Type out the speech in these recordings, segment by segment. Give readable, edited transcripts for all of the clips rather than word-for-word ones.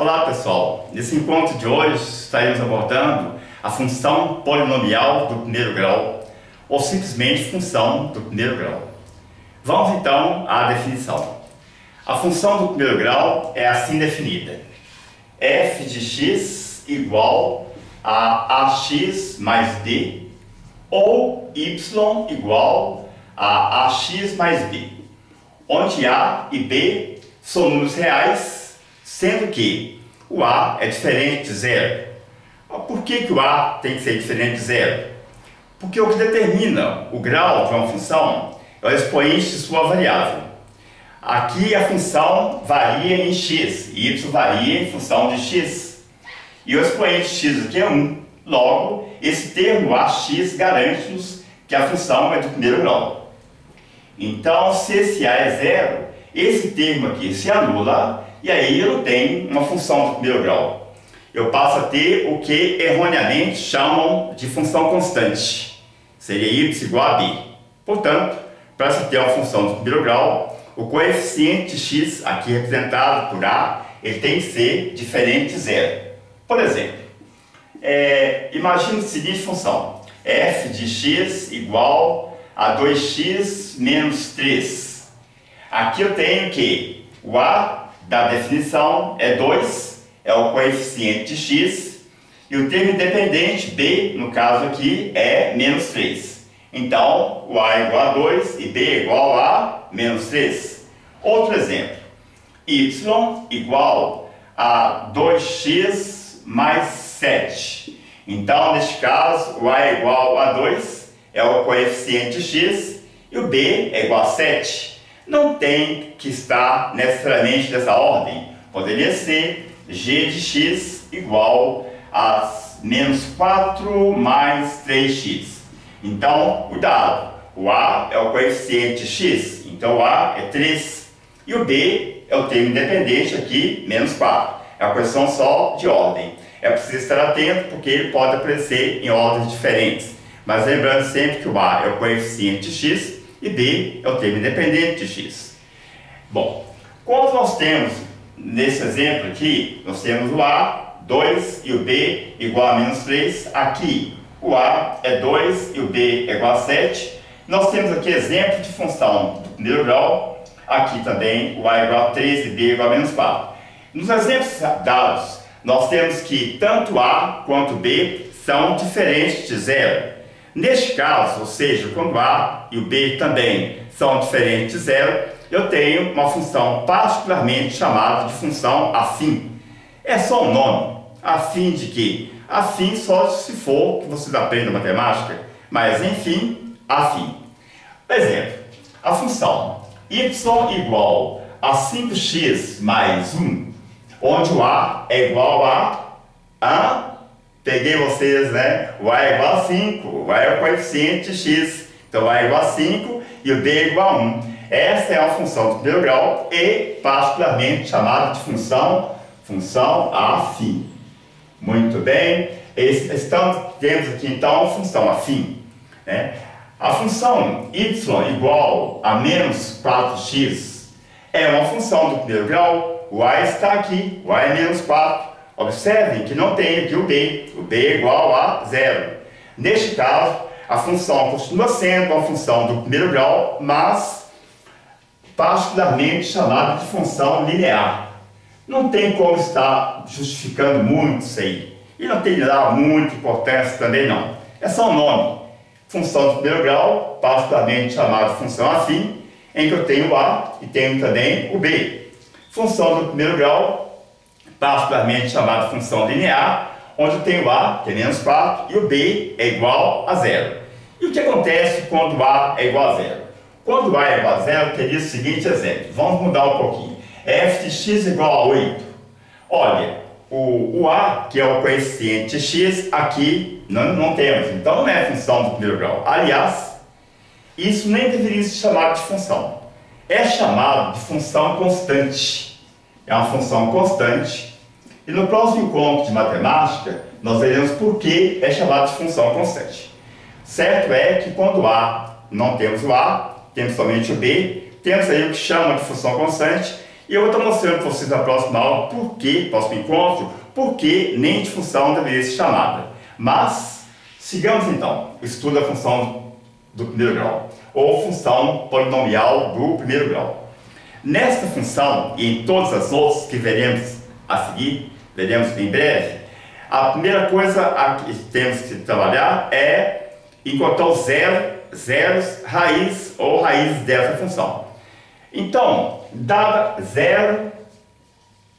Olá pessoal, nesse encontro de hoje estaremos abordando a função polinomial do primeiro grau ou simplesmente função do primeiro grau. Vamos então à definição. A função do primeiro grau é assim definida: f de x igual a ax mais b ou y igual a ax mais b, onde a e b são números reais, sendo que o a é diferente de zero. Por que o a tem que ser diferente de zero? Porque o que determina o grau de uma função é o expoente de sua variável. Aqui a função varia em x, e y varia em função de x. E o expoente de x aqui é 1. Logo, esse termo ax garante-nos que a função é do primeiro grau. Então, se esse a é zero, esse termo aqui se anula e aí eu não tenho uma função do primeiro grau. Eu passo a ter o que erroneamente chamam de função constante. Seria y igual a b. Portanto, para se ter uma função do primeiro grau, o coeficiente x, aqui representado por a, ele tem que ser diferente de zero. Por exemplo, imagine a seguinte função: f de x igual a 2x menos 3. Aqui eu tenho que o a da definição é 2, é o coeficiente de x, e o termo independente b, no caso aqui, é menos 3. Então, o a é igual a 2 e b é igual a menos 3. Outro exemplo: y igual a 2x mais 7. Então, neste caso, o a é igual a 2, é o coeficiente de x, e o b é igual a 7. Não tem que estar necessariamente dessa ordem. Poderia ser g de x igual a menos 4 mais 3x. Então, cuidado, o a é o coeficiente x, então o a é 3. E o b é o termo independente aqui, menos 4. É uma questão só de ordem. É preciso estar atento porque ele pode aparecer em ordens diferentes. Mas lembrando sempre que o a é o coeficiente de x e b é o termo independente de x. Bom, quando nós temos, nesse exemplo aqui, nós temos o a, 2, e o b igual a menos 3. Aqui, o a é 2 e o b é igual a 7. Nós temos aqui exemplo de função do primeiro grau. Aqui também, o a é igual a 3 e b é igual a menos 4. Nos exemplos dados, nós temos que tanto a quanto b são diferentes de zero. Neste caso, ou seja, quando a e o b também são diferentes de zero, eu tenho uma função particularmente chamada de função afim. É só um nome. Afim de quê? Afim só se for que vocês aprendam matemática, mas enfim, afim. Por exemplo, a função y igual a 5x mais 1, onde o a é igual a peguei vocês, né? O a é igual a 5, o a é o coeficiente de x, então o a é igual a 5 e o b é igual a 1. Essa é a função do primeiro grau e particularmente chamada de função afim. Muito bem, temos aqui então a função afim, né? A função y igual a menos 4x é uma função do primeiro grau. O a está aqui, o a é menos 4. Observem que não tem aqui o b é igual a 0. Neste caso, a função continua sendo uma função do primeiro grau, mas particularmente chamada de função linear. Não tem como estar justificando muito isso aí. E não tem lá muita importância também não. É só um nome. Função do primeiro grau, particularmente chamada de função afim, em que eu tenho o a e tenho também o b. Função do primeiro grau, particularmente chamada função linear, onde eu tenho a, que é menos 4, e o b é igual a 0. E o que acontece quando o a é igual a 0? Quando o a é igual a 0, eu teria o seguinte exemplo. Vamos mudar um pouquinho. f de x igual a 8. Olha, o a, que é o coeficiente de x, aqui não temos. Então não é função do primeiro grau. Aliás, isso nem deveria se chamar de função. É chamado de função constante. É uma função constante. E no próximo encontro de matemática, nós veremos por que é chamado de função constante. Certo é que quando não temos o a, temos somente o b, temos aí o que chama de função constante, E eu vou estar mostrando para vocês na próxima aula próximo encontro, por que nem de função deveria ser chamada. Mas, sigamos então o estudo da função do primeiro grau, ou função polinomial do primeiro grau. Nesta função e em todas as outras que veremos a seguir, veremos em breve, a primeira coisa que temos que trabalhar é encontrar os zeros, raiz ou raízes dessa função. Então, dada zero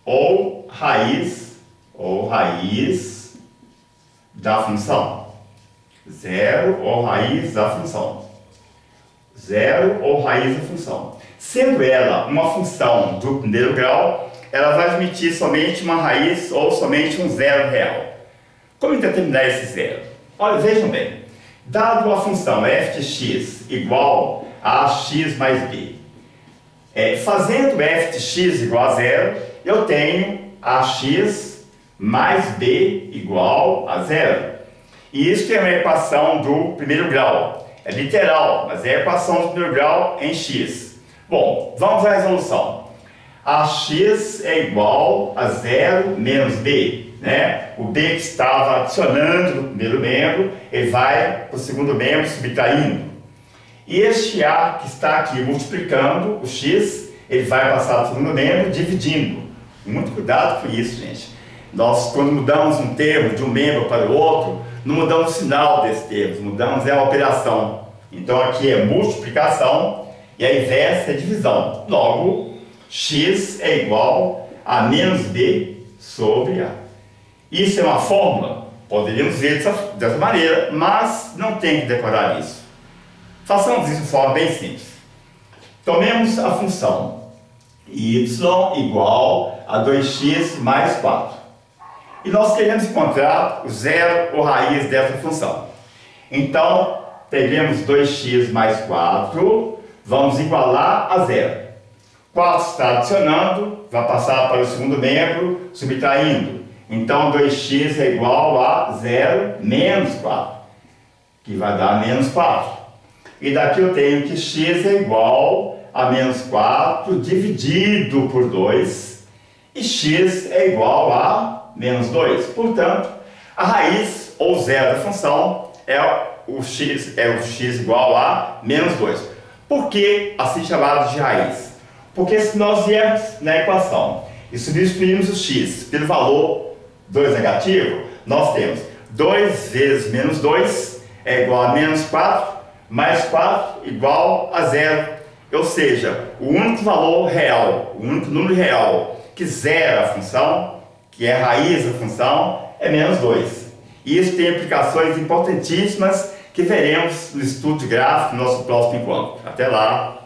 ou raiz da função. Zero ou raiz da função. Zero ou raiz da função. Sendo ela uma função do primeiro grau, ela vai admitir somente uma raiz ou somente um zero real. Como determinar esse zero? Olha, vejam bem. Dado a função f de x igual a x mais b, fazendo f de x igual a zero, eu tenho ax mais b igual a zero. E isso é uma equação do primeiro grau. É literal, mas é a equação do primeiro grau em x. Bom, vamos à resolução. Ax é igual a zero menos b. O b que estava adicionando no primeiro membro, ele vai para o segundo membro subtraindo. E este a que está aqui multiplicando o x, ele vai passar para o segundo membro dividindo. Muito cuidado com isso, gente. Nós, quando mudamos um termo de um membro para o outro, não mudamos o sinal desse termo, mudamos a operação. Então aqui é multiplicação e a inversa é divisão. Logo, x é igual a menos b sobre a. Isso é uma fórmula? Poderíamos ver dessa maneira, mas não tem que decorar isso. Façamos isso de forma bem simples. Tomemos a função y igual a 2x mais 4. E nós queremos encontrar o zero ou raiz dessa função. Então, peguemos 2x mais 4, vamos igualar a zero. 4 está adicionando, vai passar para o segundo membro, subtraindo. Então, 2x é igual a 0 menos 4, que vai dar menos 4. E daqui eu tenho que x é igual a menos 4 dividido por 2, e x é igual a menos 2. Portanto, a raiz ou zero da função é o x igual a menos 2. Por que assim chamado de raiz? Porque se nós viermos na equação e substituirmos o x pelo valor 2 negativo, nós temos 2 vezes menos 2 é igual a menos 4, mais 4 igual a 0. Ou seja, o único valor real, o único número real que zera a função, que é a raiz da função, é menos 2. E isso tem implicações importantíssimas que veremos no estudo de gráfico no nosso próximo encontro. Até lá!